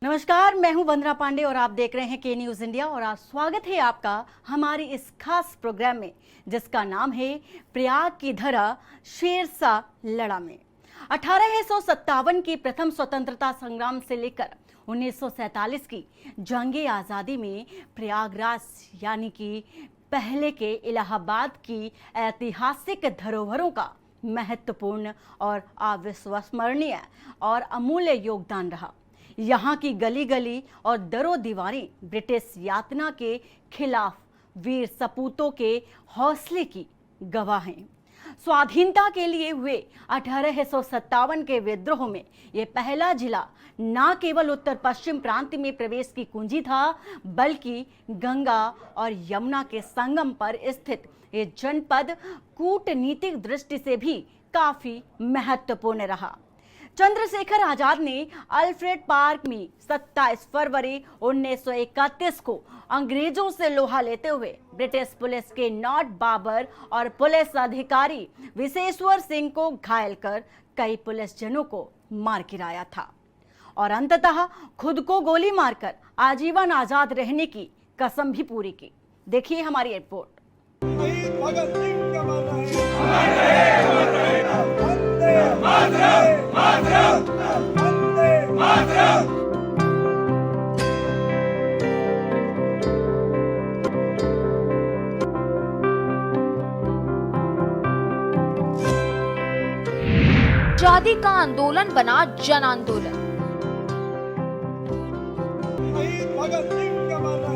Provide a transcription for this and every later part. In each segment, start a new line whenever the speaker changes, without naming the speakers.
नमस्कार, मैं हूं वंदना पांडे और आप देख रहे हैं के न्यूज इंडिया। और आज स्वागत है आपका हमारे इस खास प्रोग्राम में जिसका नाम है प्रयाग की धरा शेरशाह लड़ा में। 1857 की प्रथम स्वतंत्रता संग्राम से लेकर 1947 की जंगे आज़ादी में प्रयागराज यानी कि पहले के इलाहाबाद की ऐतिहासिक धरोहरों का महत्वपूर्ण और अविस्मरणीय और अमूल्य योगदान रहा। यहाँ की गली गली और दरो दीवारें ब्रिटिश यातना के खिलाफ वीर सपूतों के हौसले की गवाह हैं। स्वाधीनता के लिए हुए 1857 के विद्रोह में ये पहला जिला न केवल उत्तर पश्चिम प्रांत में प्रवेश की कुंजी था, बल्कि गंगा और यमुना के संगम पर स्थित ये जनपद कूटनीतिक दृष्टि से भी काफी महत्वपूर्ण रहा। चंद्रशेखर आजाद ने अल्फ्रेड पार्क में 27 फरवरी 1931 को अंग्रेजों से लोहा लेते हुए ब्रिटिश पुलिस के नॉट बाबर और पुलिस अधिकारी विशेश्वर सिंह को घायल कर कई पुलिसजनों को मार गिराया था और अंततः खुद को गोली मारकर आजीवन आजाद रहने की कसम भी पूरी की। देखिए हमारी रिपोर्ट।
भगत सिंह का मातरम मातरम।
आजादी का आंदोलन बना जन आंदोलन।
भगत सिंह का मातरम।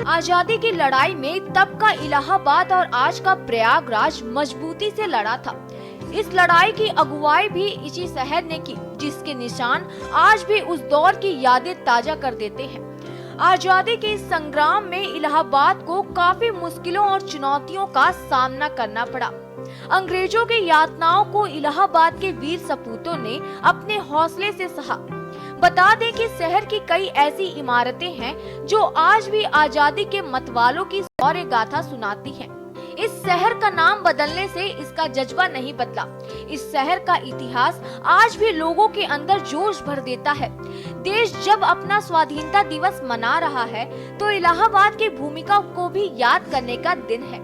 आजादी की लड़ाई में तब का इलाहाबाद और आज का प्रयागराज मजबूती से लड़ा था। इस लड़ाई की अगुवाई भी इसी शहर ने की, जिसके निशान आज भी उस दौर की यादें ताजा कर देते हैं। आजादी के इस संग्राम में इलाहाबाद को काफी मुश्किलों और चुनौतियों का सामना करना पड़ा। अंग्रेजों की यातनाओं को इलाहाबाद के वीर सपूतों ने अपने हौसले से सहा। बता दें कि शहर की कई ऐसी इमारतें हैं जो आज भी आजादी के मतवालों की शौर्य गाथा सुनाती हैं। इस शहर का नाम बदलने से इसका जज्बा नहीं बदला। इस शहर का इतिहास आज भी लोगों के अंदर जोश भर देता है। देश जब अपना स्वाधीनता दिवस मना रहा है तो इलाहाबाद की भूमिका को भी याद करने का दिन है।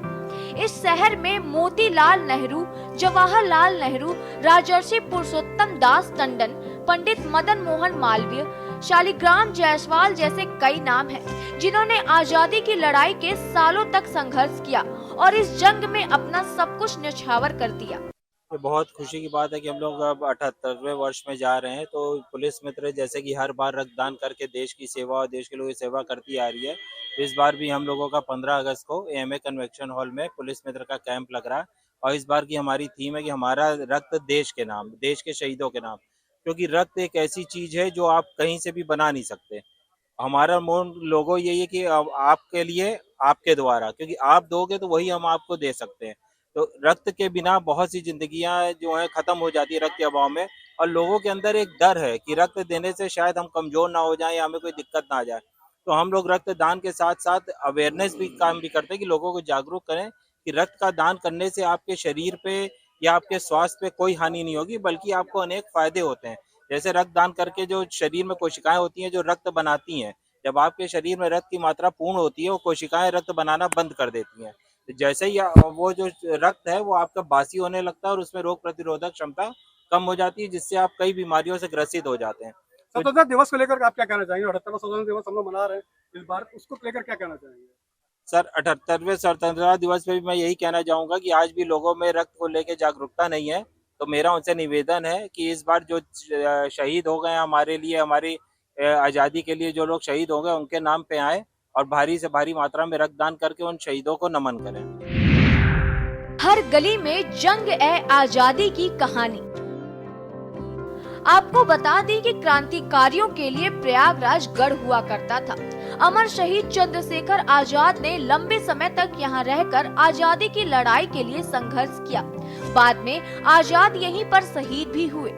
इस शहर में मोतीलाल नेहरू, जवाहरलाल नेहरू, राजर्षि पुरुषोत्तम दास टंडन, पंडित मदन मोहन मालवीय, शालिग्राम जायसवाल जैसे कई नाम हैं, जिन्होंने आजादी की लड़ाई के सालों तक संघर्ष किया और इस जंग में अपना सब कुछ न्यौछावर कर दिया।
ये बहुत खुशी की बात है कि हम लोग अब 78वें वर्ष में जा रहे हैं। तो पुलिस मित्र जैसे कि हर बार रक्तदान करके देश की सेवा और देश के लोगों की सेवा करती आ रही है, इस बार भी हम लोगों का 15 अगस्त को एएमए कन्वेंशन हॉल में पुलिस मित्र का कैंप लग रहा है। और इस बार की हमारी थीम है कि हमारा रक्त देश के नाम, देश के शहीदों के नाम, क्योंकि रक्त एक ऐसी चीज है जो आप कहीं से भी बना नहीं सकते। हमारा मूल लोगो यही है कि आपके लिए, आपके द्वारा, क्योंकि आप दोगे तो वही हम आपको दे सकते हैं। तो रक्त के बिना बहुत सी जिंदगियां जो है खत्म हो जाती है रक्त के अभाव में, और लोगों के अंदर एक डर है कि रक्त देने से शायद हम कमजोर ना हो जाएं या हमें कोई दिक्कत ना आ जाए। तो हम लोग रक्तदान के साथ साथ अवेयरनेस भी काम भी करते हैं कि लोगों को जागरूक करें कि रक्त का दान करने से आपके शरीर पे या आपके स्वास्थ्य पे कोई हानि नहीं होगी, बल्कि आपको अनेक फायदे होते हैं। जैसे रक्तदान करके जो शरीर में कोशिकाएं होती हैं जो रक्त बनाती हैं, जब आपके शरीर में रक्त की मात्रा पूर्ण होती है वो कोशिकाएं रक्त बनाना बंद कर देती हैं। जैसे ही वो जो रक्त है वो आपका बासी होने लगता है और उसमें रोग प्रतिरोधक क्षमता कम हो जाती है, जिससे आप कई बीमारियों से ग्रसित हो जाते हैं।
स्वतंत्रता दिवस को लेकर आप क्या कहना चाहेंगे? 78वां स्वतंत्रता दिवस हम लोग मना रहे हैं इस बार, उसको लेकर क्या कहना चाहेंगे?
सर, 78वें स्वतंत्रता दिवस पे भी मैं यही कहना चाहूंगा कि आज भी लोगों में रक्त को लेकर जागरूकता नहीं है। तो मेरा उनसे निवेदन है कि इस बार जो शहीद हो गए हमारे लिए, हमारी आज़ादी के लिए जो लोग शहीद हो गए, उनके नाम पे आए और भारी से भारी मात्रा में रक्तदान करके उन शहीदों को नमन करें।
हर गली में जंग ए आजादी की कहानी। आपको बता दें कि क्रांतिकारियों के लिए प्रयागराज गढ़ हुआ करता था। अमर शहीद चंद्रशेखर आजाद ने लंबे समय तक यहाँ रहकर आजादी की लड़ाई के लिए संघर्ष किया। बाद में आजाद यहीं पर शहीद भी हुए।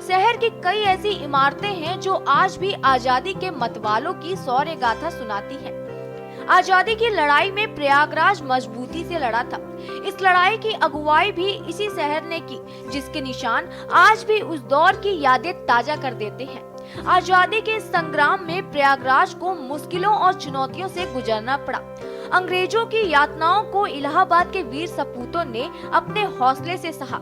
शहर की कई ऐसी इमारतें हैं जो आज भी आजादी के मतवालों की शौर्य गाथा सुनाती हैं। आजादी की लड़ाई में प्रयागराज मजबूती से लड़ा था। इस लड़ाई की अगुवाई भी इसी शहर ने की, जिसके निशान आज भी उस दौर की यादें ताजा कर देते हैं। आजादी के इस संग्राम में प्रयागराज को मुश्किलों और चुनौतियों से गुजरना पड़ा। अंग्रेजों की यातनाओं को इलाहाबाद के वीर सपूतों ने अपने हौसले से सहा।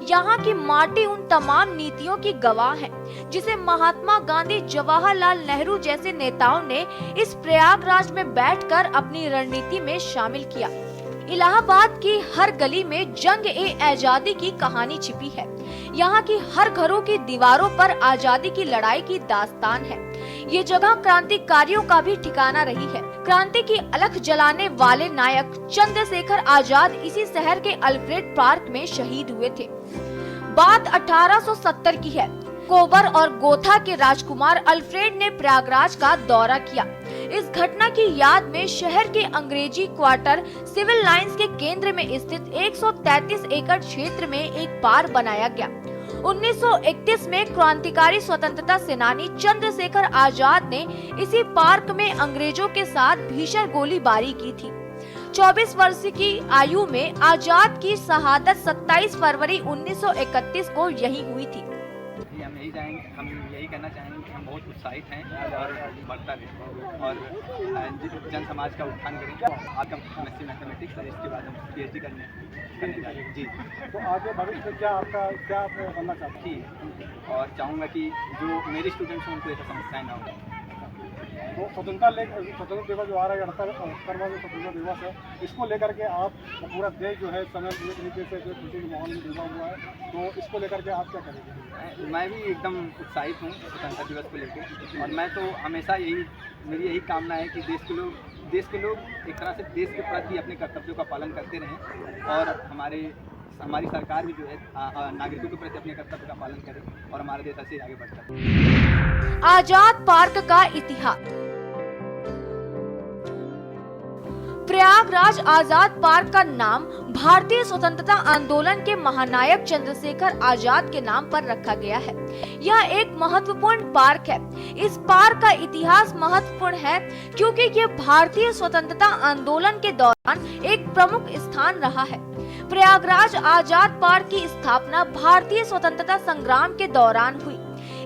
यहाँ की माटी उन तमाम नीतियों की गवाह है जिसे महात्मा गांधी, जवाहरलाल नेहरू जैसे नेताओं ने इस प्रयागराज में बैठकर अपनी रणनीति में शामिल किया। इलाहाबाद की हर गली में जंग-ए-आजादी की कहानी छिपी है। यहाँ की हर घरों की दीवारों पर आजादी की लड़ाई की दास्तान है। ये जगह क्रांतिकारियों का भी ठिकाना रही है। क्रांति की अलख जलाने वाले नायक चंद्रशेखर आजाद इसी शहर के अल्फ्रेड पार्क में शहीद हुए थे। बात 1870 की है। कोबर और गोथा के राजकुमार अल्फ्रेड ने प्रयागराज का दौरा किया। इस घटना की याद में शहर के अंग्रेजी क्वार्टर सिविल लाइंस के केंद्र में स्थित 133 एकड़ क्षेत्र में एक पार्क बनाया गया। 1931 में क्रांतिकारी स्वतंत्रता सेनानी चंद्रशेखर आजाद ने इसी पार्क में अंग्रेजों के साथ भीषण गोलीबारी की थी। 24 वर्ष की आयु में आजाद की शहादत 27 फरवरी 1931 को यही हुई थी।
हम यही कहना चाहेंगे कि हम बहुत उत्साहित हैं और बढ़ता रहे और जन समाज का उत्थान करें। आपका MSc मैथमेटिक्स और इसके बाद हम PhD करने वाले जी।
तो आगे भविष्य में क्या आप बनना चाहते हैं?
और चाहूँगा कि जो मेरे स्टूडेंट्स हैं उनको ऐसा समस्याएं ना हो।
तो स्वतंत्रता दिवस जो आ रहा है 78वां स्वतंत्रता दिवस है, इसको लेकर के आप पूरा देश जो है समय पूरी तरीके से जो खुशी के माहौल में डूबा हुआ है, तो इसको लेकर के आप क्या करेंगे?
मैं भी एकदम उत्साहित हूँ स्वतंत्रता दिवस को लेकर और मैं तो हमेशा मेरी यही कामना है कि देश के लोग एक तरह से देश के प्रति अपने कर्तव्यों का पालन करते रहें और हमारी सरकार भी जो है नागरिकों के प्रति अपने कर्तव्य का पालन करे और हमारा देश ऐसे आगे बढ़ता है।
आजाद पार्क का इतिहास। प्रयागराज आजाद पार्क का नाम भारतीय स्वतंत्रता आंदोलन के महानायक चंद्रशेखर आजाद के नाम पर रखा गया है। यह एक महत्वपूर्ण पार्क है। इस पार्क का इतिहास महत्वपूर्ण है क्योंकि ये भारतीय स्वतंत्रता आंदोलन के दौरान एक प्रमुख स्थान रहा है। प्रयागराज आजाद पार्क की स्थापना भारतीय स्वतंत्रता संग्राम के दौरान हुई।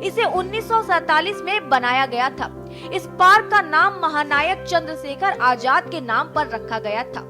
इसे 1947 में बनाया गया था। इस पार्क का नाम महानायक चंद्रशेखर आजाद के नाम पर रखा गया था।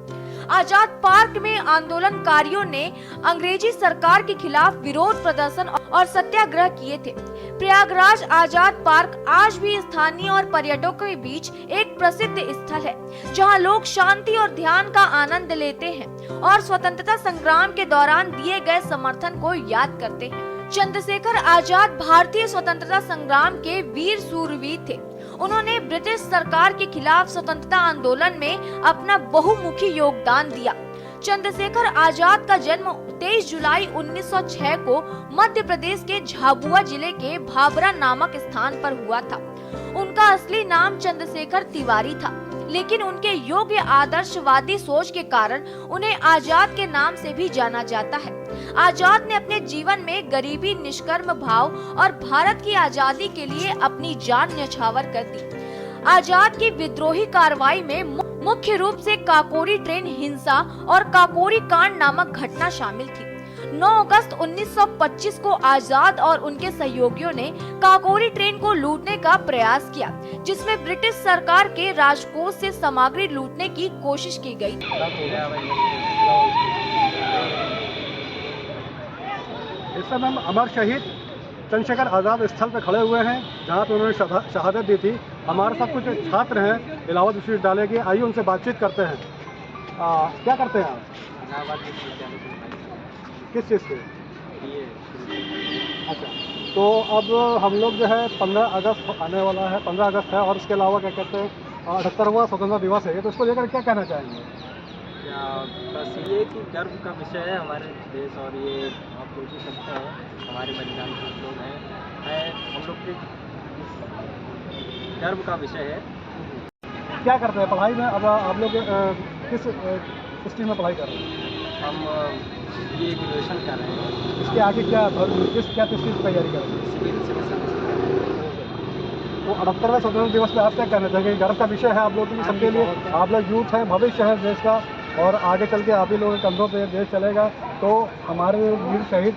आजाद पार्क में आंदोलनकारियों ने अंग्रेजी सरकार के खिलाफ विरोध प्रदर्शन और सत्याग्रह किए थे। प्रयागराज आजाद पार्क आज भी स्थानीय और पर्यटकों के बीच एक प्रसिद्ध स्थल है, जहां लोग शांति और ध्यान का आनंद लेते हैं और स्वतंत्रता संग्राम के दौरान दिए गए समर्थन को याद करते हैं। चंद्रशेखर आजाद भारतीय स्वतंत्रता संग्राम के वीर सूरवीर थे। उन्होंने ब्रिटिश सरकार के खिलाफ स्वतंत्रता आंदोलन में अपना बहुमुखी योगदान दिया। चंद्रशेखर आजाद का जन्म 23 जुलाई 1906 को मध्य प्रदेश के झाबुआ जिले के भाबरा नामक स्थान पर हुआ था। उनका असली नाम चंद्रशेखर तिवारी था, लेकिन उनके योग्य आदर्शवादी सोच के कारण उन्हें आजाद के नाम से भी जाना जाता है। आजाद ने अपने जीवन में गरीबी, निष्कर्म भाव और भारत की आजादी के लिए अपनी जान न्यौछावर कर दी। आजाद की विद्रोही कार्रवाई में मुख्य रूप से काकोरी ट्रेन हिंसा और काकोरी कांड नामक घटना शामिल थी। 9 अगस्त 1925 को आजाद और उनके सहयोगियों ने काकोरी ट्रेन को लूटने का प्रयास किया, जिसमें ब्रिटिश सरकार के राजकोष से सामग्री लूटने की कोशिश की गई।
इस समय हम अमर शहीद चंद्रशेखर आज़ाद स्थल पर खड़े हुए हैं, जहाँ पे उन्होंने शहादत दी थी। हमारे साथ कुछ छात्र हैं इलाहाबाद विश्वविद्यालय के, आइए उनसे बातचीत करते हैं। क्या करते हैं आप?
इलाहाबाद विश्वविद्यालय के
किस चीज़ से? अच्छा, तो अब हम लोग जो है 15 अगस्त आने वाला है, 15 अगस्त है और इसके अलावा क्या कहते हैं 78वां स्वतंत्रता दिवस है, तो इसको लेकर क्या कहना चाहेंगे?
बस ये कि गर्व का विषय है हमारे देश और ये आप लोग भी सकते हैं, हमारे बलिदान लोग हैं, हम लोग के गर्व का विषय है।
क्या करते हैं पढ़ाई में? अब आप लोग किस स्ट्रीम में पढ़ाई कर रहे हैं?
हम ये ग्रेजुएशन कर रहे हैं।
इसके आगे क्या चीज़ की तैयारी कर रहे हैं?
Civil service.
तो 78वें स्वतंत्रता दिवस पे आप क्या कहना चाहेंगे? गर्व का विषय है आप लोगों के सबके लिए। आप लोग यूथ हैं, भविष्य है देश का, और आगे चल के आप ही लोगों के कंधों पे देश चलेगा। तो हमारे वीर शहीद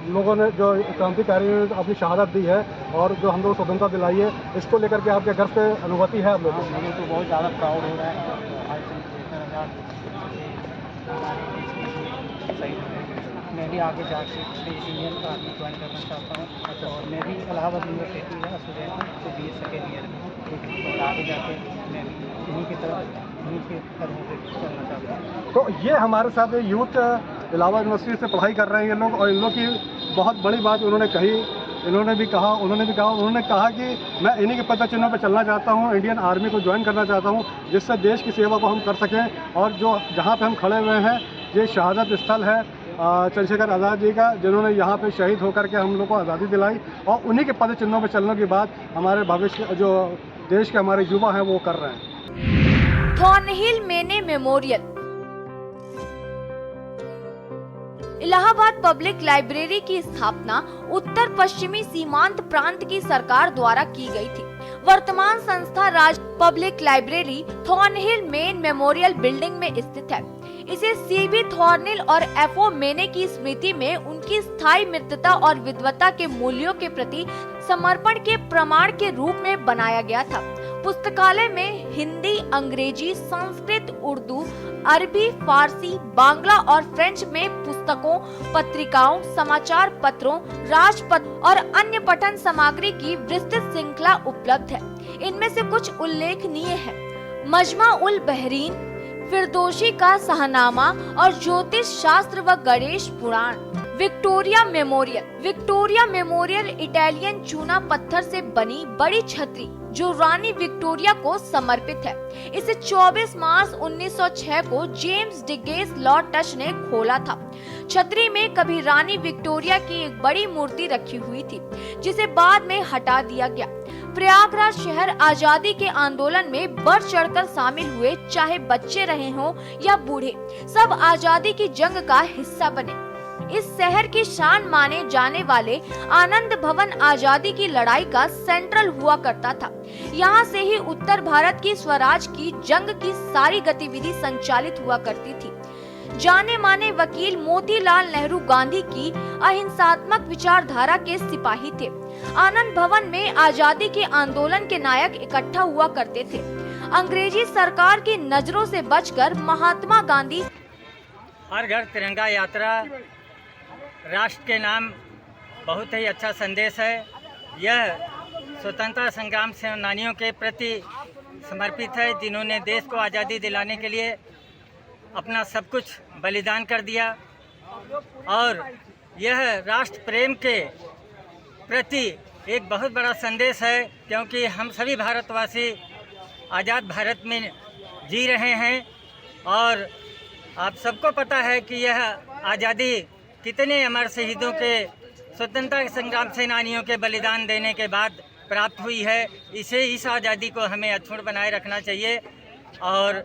लोगों ने जो क्रांतिकारी ने अपनी शहादत दी है और जो हम लोग स्वतंत्रता दिलाई है, इसको लेकर के आपके गर्व पे अनुभूति है आप लोगों को?
मुझे तो बहुत ज़्यादा प्राउड हो रहा है। आज से 73,000 हमारे देश के शहीद हुए। मैं भी आगे जाके इंडियन आर्मी ज्वाइन करना चाहता हूँ, और मैं भी इलाहाबाद यूनिवर्सिटी का स्टूडेंट हूँ, तो BA सेकेंड ईयर में हूँ, और आगे जाके मैं भी इन्हीं की कदमों पे चलना चाहता हूँ।
तो ये हमारे साथ यूथ इलाहाबाद यूनिवर्सिटी से पढ़ाई कर रहे हैं ये लोग, और इन लोग की बहुत बड़ी बात उन्होंने कही। उन्होंने कहा कि मैं इन्हीं के पद चिन्हों पर चलना चाहता हूँ, इंडियन आर्मी को ज्वाइन करना चाहता हूँ, जिससे देश की सेवा को हम कर सकें। और जो जहाँ पे हम खड़े हुए हैं, ये शहादत स्थल है चंद्रशेखर आज़ाद जी का, जिन्होंने यहाँ पे शहीद होकर के हम लोग को आज़ादी दिलाई, और उन्हीं के पद चिन्हों पर चलने की बात हमारे भविष्य जो देश के हमारे युवा हैं वो कर रहे हैं।
थॉर्नहिल मेने मेमोरियल। इलाहाबाद पब्लिक लाइब्रेरी की स्थापना उत्तर पश्चिमी सीमांत प्रांत की सरकार द्वारा की गई थी। वर्तमान संस्था राज्य public library Thornhill Mayne memorial building में स्थित है। इसे CB थॉर्नहिल और FO मेने की स्मृति में उनकी स्थायी मित्रता और विद्वता के मूल्यों के प्रति समर्पण के प्रमाण के रूप में बनाया गया था। पुस्तकालय में हिंदी, अंग्रेजी, संस्कृत, उर्दू, अरबी, फारसी, बांग्ला और फ्रेंच में पुस्तकों, पत्रिकाओं, समाचार पत्रों, राजपत्र और अन्य पठन सामग्री की विस्तृत श्रृंखला उपलब्ध है। इनमें से कुछ उल्लेखनीय है: मजमा उल बहरीन, फिरदौसी का शहनामा और ज्योतिष शास्त्र व गणेश पुराण। विक्टोरिया मेमोरियल इटालियन चूना पत्थर से बनी बड़ी छतरी जो रानी विक्टोरिया को समर्पित है। इसे 24 मार्च 1906 को जेम्स डिगेस लॉर्ड टच ने खोला था। छतरी में कभी रानी विक्टोरिया की एक बड़ी मूर्ति रखी हुई थी, जिसे बाद में हटा दिया गया। प्रयागराज शहर आजादी के आंदोलन में बढ़ चढ़कर शामिल हुए, चाहे बच्चे रहे हों या बूढ़े, सब आजादी की जंग का हिस्सा बने। इस शहर की शान माने जाने वाले आनंद भवन आजादी की लड़ाई का सेंट्रल हुआ करता था। यहाँ से ही उत्तर भारत की स्वराज की जंग की सारी गतिविधि संचालित हुआ करती थी। जाने माने वकील मोतीलाल नेहरू गांधी की अहिंसात्मक विचारधारा के सिपाही थे। आनंद भवन में आजादी के आंदोलन के नायक इकट्ठा हुआ करते थे। अंग्रेजी सरकार की नजरों से बचकर महात्मा गांधी
हर घर तिरंगा यात्रा राष्ट्र के नाम बहुत ही अच्छा संदेश है। यह स्वतंत्रता संग्राम सेनानियों के प्रति समर्पित है, जिन्होंने देश को आज़ादी दिलाने के लिए अपना सब कुछ बलिदान कर दिया। और यह राष्ट्र प्रेम के प्रति एक बहुत बड़ा संदेश है, क्योंकि हम सभी भारतवासी आज़ाद भारत में जी रहे हैं। और आप सबको पता है कि यह आज़ादी कितने अमर शहीदों के, स्वतंत्रता संग्राम सेनानियों के बलिदान देने के बाद प्राप्त हुई है। इस आज़ादी को हमें अक्षुण्ण बनाए रखना चाहिए। और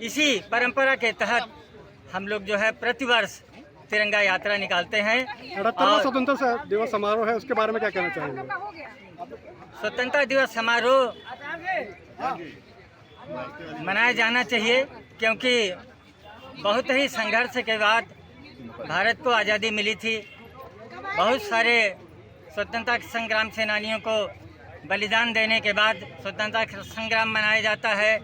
इसी परंपरा के तहत हम लोग जो है प्रतिवर्ष तिरंगा यात्रा निकालते हैं।
78वां स्वतंत्रता दिवस समारोह है, उसके बारे में क्या कहना चाहेंगे?
स्वतंत्रता दिवस समारोह मनाया जाना चाहिए, क्योंकि बहुत ही संघर्ष के बाद भारत को आज़ादी मिली थी। बहुत सारे स्वतंत्रता संग्राम सेनानियों को बलिदान देने के बाद स्वतंत्रता संग्राम मनाया जाता है।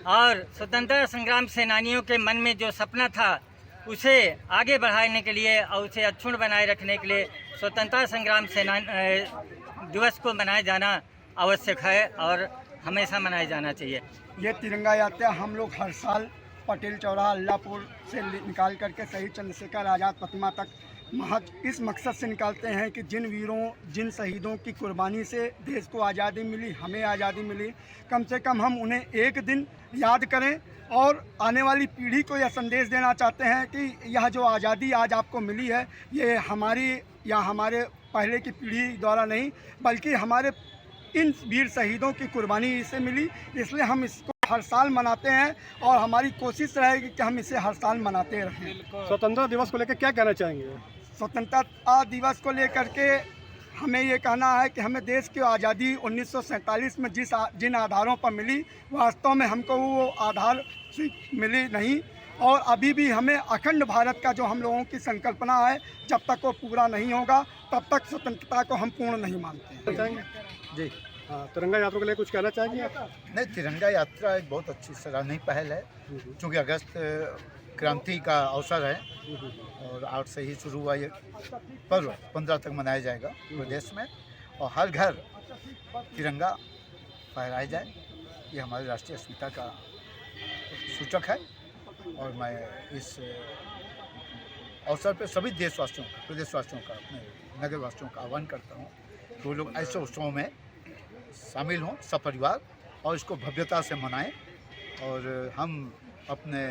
और स्वतंत्रता संग्राम सेनानियों के मन में जो सपना था, उसे आगे बढ़ाने के लिए और उसे अक्षुण्ण बनाए रखने के लिए स्वतंत्रता संग्राम दिवस को मनाया जाना आवश्यक है और हमेशा मनाया जाना चाहिए।
ये तिरंगा यात्रा हम लोग हर साल पटेल चौराहा अल्लाहपुर से निकाल करके शहीद चंद्रशेखर आज़ाद प्रतिमा तक इस मकसद से निकालते हैं कि जिन वीरों, जिन शहीदों की कुर्बानी से देश को आज़ादी मिली, हमें आज़ादी मिली, कम से कम हम उन्हें एक दिन याद करें और आने वाली पीढ़ी को यह संदेश देना चाहते हैं कि यह जो आज़ादी आज आपको मिली है, ये हमारी या हमारे पहले की पीढ़ी द्वारा नहीं, बल्कि हमारे इन वीर शहीदों की कुर्बानी से मिली। इसलिए हम इसको हर साल मनाते हैं और हमारी कोशिश रहेगी कि हम इसे हर साल मनाते रहें।
स्वतंत्रता दिवस को लेकर क्या कहना चाहेंगे?
स्वतंत्रता दिवस को लेकर के हमें ये कहना है कि हमें देश की आज़ादी 1947 में जिन आधारों पर मिली, वास्तव में हमको वो आधार मिली नहीं, और अभी भी हमें अखंड भारत का जो हम लोगों की संकल्पना है, जब तक वो पूरा नहीं होगा तब तक स्वतंत्रता को हम पूर्ण नहीं मानते
चाहेंगे
जी
हाँ, तिरंगा यात्रा के लिए कुछ कहना चाहेंगे आप?
नहीं, तिरंगा यात्रा एक बहुत अच्छी सराहनीय पहल है, क्योंकि अगस्त क्रांति का अवसर है और 8 से ही शुरू हुआ ये पर्व 15 तक मनाया जाएगा प्रदेश में, और हर घर तिरंगा फहराया जाए। ये हमारी राष्ट्रीय अस्मिता का सूचक है, और मैं इस अवसर पर सभी देशवासियों का, प्रदेशवासियों का, अपने नगरवासियों का आह्वान करता हूँ कि वो लोग ऐसे उत्सवों में शामिल हों सपरिवार और इसको भव्यता से मनाएं, और हम अपने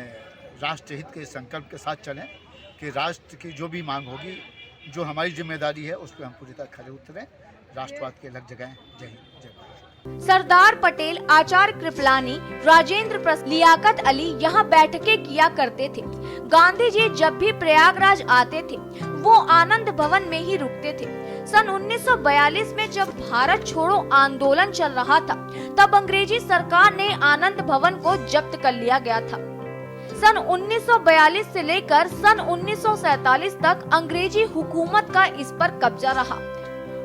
राष्ट्र हित के संकल्प के साथ चलें कि राष्ट्र की जो भी मांग होगी, जो हमारी जिम्मेदारी है, उस पर हम पूरी तरह खरे उतरें, राष्ट्रवाद के अलग जगह। जय हिंद, जय भारत।
सरदार पटेल, आचार्य कृपलानी, राजेंद्र प्रसाद, लियाकत अली यहाँ बैठकें किया करते थे। गांधी जी जब भी प्रयागराज आते थे वो आनंद भवन में ही रुकते थे। सन 1942 में जब भारत छोड़ो आंदोलन चल रहा था, तब अंग्रेजी सरकार ने आनंद भवन को जब्त कर लिया गया था। सन 1942 से लेकर सन 1947 तक अंग्रेजी हुकूमत का इस पर कब्जा रहा।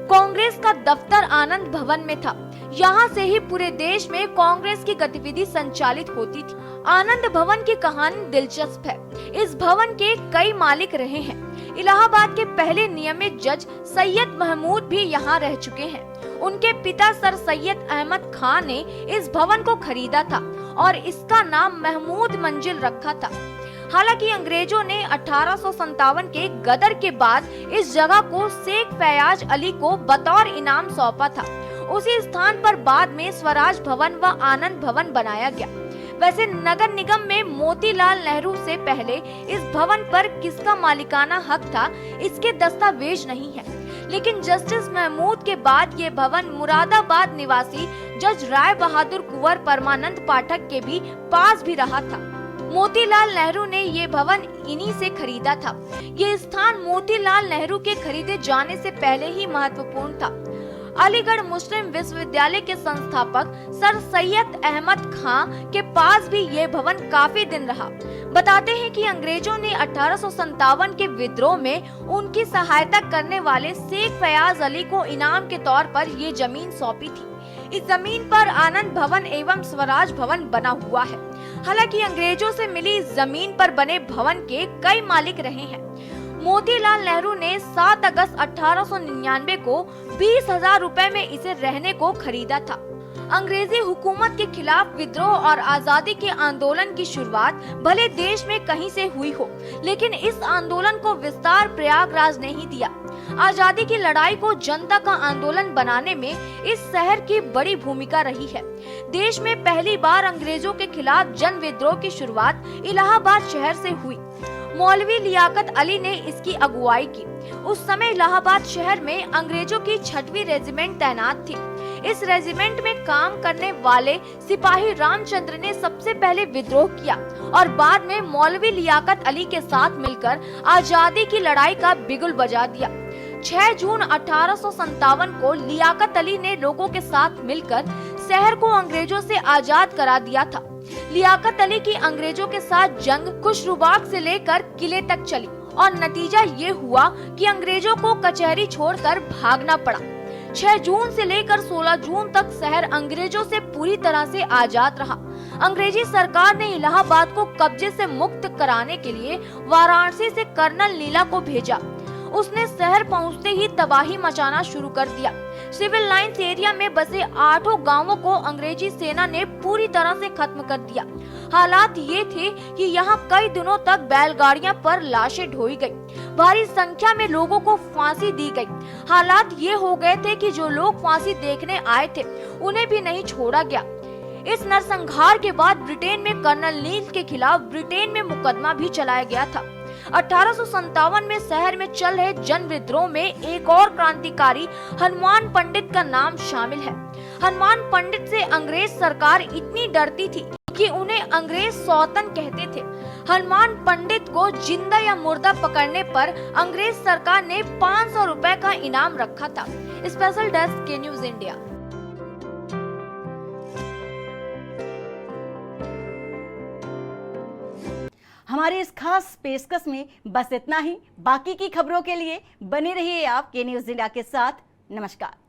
कांग्रेस का दफ्तर आनंद भवन में था। यहाँ से ही पूरे देश में कांग्रेस की गतिविधि संचालित होती थी। आनंद भवन की कहानी दिलचस्प है। इस भवन के कई मालिक रहे हैं। इलाहाबाद के पहले नियमित जज सैयद महमूद भी यहाँ रह चुके हैं। उनके पिता सर सैयद अहमद खान ने इस भवन को खरीदा था और इसका नाम महमूद मंजिल रखा था। हालांकि अंग्रेजों ने 1857 के गदर के बाद इस जगह को शेख फयाज अली को बतौर इनाम सौंपा था। उसी स्थान पर बाद में स्वराज भवन व आनंद भवन बनाया गया। वैसे नगर निगम में मोतीलाल नेहरू से पहले इस भवन पर किसका मालिकाना हक था, इसके दस्तावेज नहीं है, लेकिन जस्टिस महमूद के बाद ये भवन मुरादाबाद निवासी जज राय बहादुर कुंवर परमानंद पाठक के भी पास भी रहा था। मोतीलाल नेहरू ने ये भवन इन्हीं से खरीदा था। ये स्थान मोतीलाल नेहरू के खरीदे जाने से पहले ही महत्वपूर्ण था। अलीगढ़ मुस्लिम विश्वविद्यालय के संस्थापक सर सैयद अहमद खान के पास भी ये भवन काफी दिन रहा। बताते हैं कि अंग्रेजों ने 1857 के विद्रोह में उनकी सहायता करने वाले शेख फयाज अली को इनाम के तौर पर ये जमीन सौंपी थी। इस जमीन पर आनंद भवन एवं स्वराज भवन बना हुआ है। हालांकि अंग्रेजों से मिली इस जमीन पर बने भवन के कई मालिक रहे हैं। मोतीलाल नेहरू ने 7 अगस्त 1899 को 20,000 रुपए में इसे रहने को खरीदा था। अंग्रेजी हुकूमत के खिलाफ विद्रोह और आजादी के आंदोलन की शुरुआत भले देश में कहीं से हुई हो, लेकिन इस आंदोलन को विस्तार प्रयागराज ने ही दिया। आजादी की लड़ाई को जनता का आंदोलन बनाने में इस शहर की बड़ी भूमिका रही है। देश में पहली बार अंग्रेजों के खिलाफ जन विद्रोह की शुरुआत इलाहाबाद शहर से हुई। मौलवी लियाकत अली ने इसकी अगुवाई की। उस समय इलाहाबाद शहर में अंग्रेजों की 6वीं रेजिमेंट तैनात थी। इस रेजिमेंट में काम करने वाले सिपाही रामचंद्र ने सबसे पहले विद्रोह किया और बाद में मौलवी लियाकत अली के साथ मिलकर आजादी की लड़ाई का बिगुल बजा दिया। 6 जून 1857 को लियाकत अली ने लोगों के साथ मिलकर शहर को अंग्रेजों से आजाद करा दिया था। लियाकत अली की अंग्रेजों के साथ जंग खुशरूबाग से लेकर किले तक चली और नतीजा ये हुआ कि अंग्रेजों को कचहरी छोड़कर भागना पड़ा। 6 जून से लेकर 16 जून तक शहर अंग्रेजों से पूरी तरह से आजाद रहा। अंग्रेजी सरकार ने इलाहाबाद को कब्जे से मुक्त कराने के लिए वाराणसी से कर्नल नीला को भेजा। उसने शहर पहुंचते ही तबाही मचाना शुरू कर दिया। सिविल लाइंस एरिया में बसे 8 गांवों को अंग्रेजी सेना ने पूरी तरह से खत्म कर दिया। हालात ये थे कि यहाँ कई दिनों तक बैलगाड़ियां पर लाशें ढोई गई। भारी संख्या में लोगों को फांसी दी गई। हालात ये हो गए थे कि जो लोग फांसी देखने आए थे उन्हें भी नहीं छोड़ा गया। इस नरसंहार के बाद ब्रिटेन में कर्नल नील के खिलाफ ब्रिटेन में मुकदमा भी चलाया गया था। 1857 में शहर में चल रहे जन विद्रोह में एक और क्रांतिकारी हनुमान पंडित का नाम शामिल है। हनुमान पंडित से अंग्रेज सरकार इतनी डरती थी कि उन्हें अंग्रेज सौतन कहते थे। हनुमान पंडित को जिंदा या मुर्दा पकड़ने पर अंग्रेज सरकार ने 500 रुपए का इनाम रखा था। स्पेशल डेस्क के न्यूज इंडिया।
हमारी इस खास पेशकश में बस इतना ही। बाकी की खबरों के लिए बने रहिए आप के न्यूज इंडिया के साथ। नमस्कार।